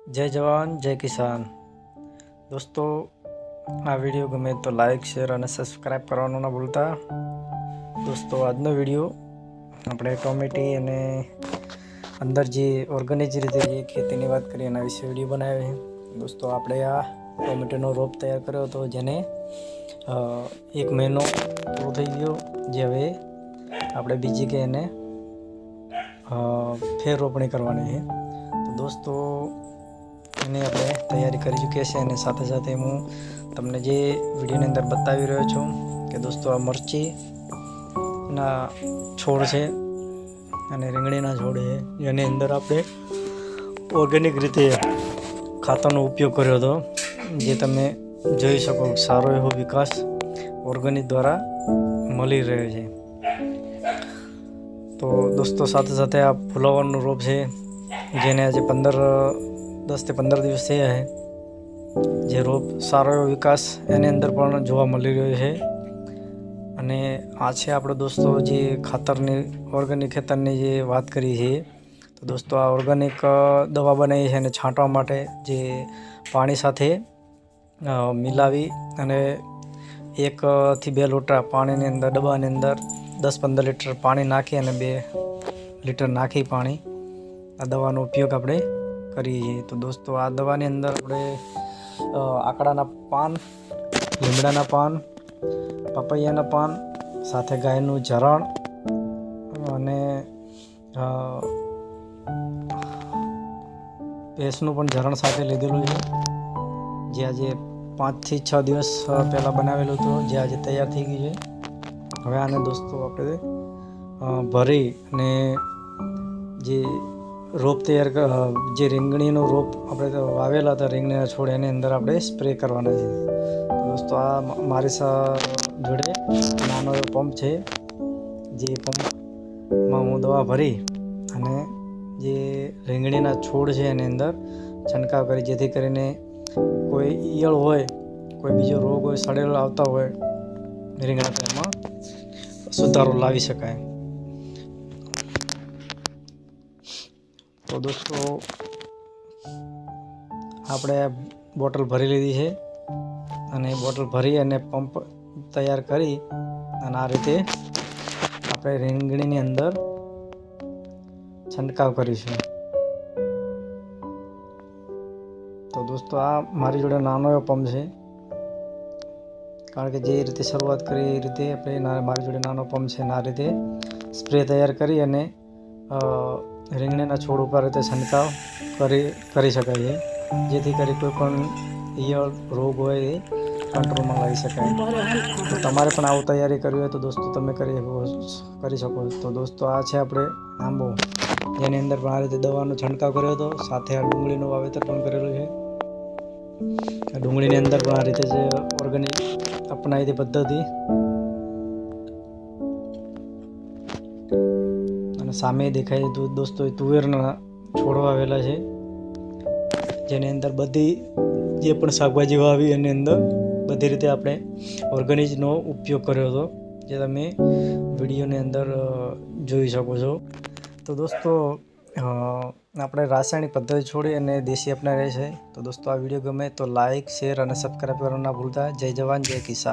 जय जवान जय किसान। दोस्तों आ विडियो गमे तो लाइक शेर और सब्सक्राइब करवानो ना भूलता। दोस्तों आज विडियो अपने टोमेटी अने अंदर जी ऑर्गेनिक रीते जी खेती की बात करिए एना विषे विडियो बनाव्यो है। दोस्तों आपणे आ टोमेटोनो रोप तैयार कर्यो तो जेने 1 महीनो पूरो थई गयो, जे हवे आपणे बीजी के एने फेर रोपणी करवानी है। तो दोस्तों एने आपणे तैयारी करी चूक्या छे अने साथे साथे हूँ तमने जे विडियोनी अंदर बतावी रह्यो छुं कि दोस्तों आ मरची ना छोड़ छे अने રીંગણીના છોડ છે જેની અંદર આપણે ઓર્ગેનિક રીતે ખાતરનો ઉપયોગ કર્યો હતો, જે તમે જોઈ શકો સારો એવો વિકાસ ઓર્ગેનિક દ્વારા મળી રહ્યો છે। તો દોસ્તો સાથે સાથે આ ફુલાવરનો રોપ છે જેને આજે 10 થી 15 દિવસ થયા છે, જે રોપ સારો એવો વિકાસ એની અંદર પણ જોવા મળી રહ્યો છે। અને આ છે આપણે દોસ્તો જે ખાતરની ઓર્ગેનિક ખેતરની જે વાત કરી છે, તો દોસ્તો આ ઓર્ગેનિક દવા બનાવી છે અને છાંટવા માટે જે પાણી સાથે મિલાવી અને 1 થી 2 લોટા પાણીની અંદર ડબ્બાની અંદર 10-15 લીટર પાણી નાખી અને 2 લીટર નાખી પાણી આ દવાનો ઉપયોગ આપણે કરીએ છીએ। તો દોસ્તો આ દવાની અંદર આપણે આકડાના પાન, લીમડાના પાન, પપૈયાના પાન સાથે ગાયનું ઝરણ અને ભેંસનું પણ ઝરણ સાથે લીધેલું છે, જે આજે 5 થી 6 દિવસ પહેલાં બનાવેલું હતું, જે આજે તૈયાર થઈ ગયું છે। હવે આને દોસ્તો આપણે ભરી અને જે રોપ તૈયાર જે રીંગણીનો રોપ આપણે વાવેલા હતા રીંગણીના છોડ એની અંદર આપણે સ્પ્રે કરવાના છે। તો દોસ્તો આ મારી જોડે નાનો એવો પંપ છે, જે પંપમાં હું દવા ભરી અને જે રીંગણીના છોડ છે એની અંદર છંટકાવ કરી, જેથી કરીને કોઈ ઈયળ હોય, કોઈ બીજો રોગ હોય, સડેલો આવતા હોય રીંગણા પાકમાં સુધારો લાવી શકાય। તો દોસ્તો આપણે બોટલ ભરી લીધી છે અને બોટલ ભરી અને પંપ તૈયાર કરી અને આ રીતે આપણે રીંગણીની અંદર છંટકાવ કરીશું। તો દોસ્તો આ મારી જોડે નાનો એવો પંપ છે, કારણ કે જે રીતે શરૂઆત કરી એ રીતે આપણે મારી જોડે નાનો પંપ છે અને આ રીતે સ્પ્રે તૈયાર કરી અને રીંગણીના છોડ ઉપર રીતે છંટકાવ કરી શકાય છે, જેથી કરી કોઈ પણ ઈયળ રોગ હોય એ કંટ્રોલમાં લાવી શકાય। તો તમારે પણ આવું તૈયારી કરવી હોય તો દોસ્તો તમે કરી શકો। તો દોસ્તો આ છે આપણે આંબો, જેની અંદર પણ આ રીતે દવાનો છંટકાવ કર્યો હતો, સાથે આ ડુંગળીનું વાવેતર પણ કરેલું છે। ડુંગળીની અંદર પણ આ રીતે જે ઓર્ગેનિક અપનાવી હતી પદ્ધતિ, અને સામે દેખાય દોસ્તો તુવેરના છોડવા આવેલા છે, જેની અંદર બધી જે પણ શાકભાજી વાવી એની અંદર બધી રીતે આપણે ઓર્ગેનિકનો ઉપયોગ કર્યો હતો, જે તમે વિડીયોની અંદર જોઈ શકો છો। તો દોસ્તો આપણે રાસાયણિક પદ્ધતિ છોડી અને દેશી અપનાવી છે। તો દોસ્તો આ વિડીયો ગમે તો લાઇક, શેર અને સબસ્ક્રાઈબ કરવાનું ના ભૂલતા। જય જવાન જય કિસાન।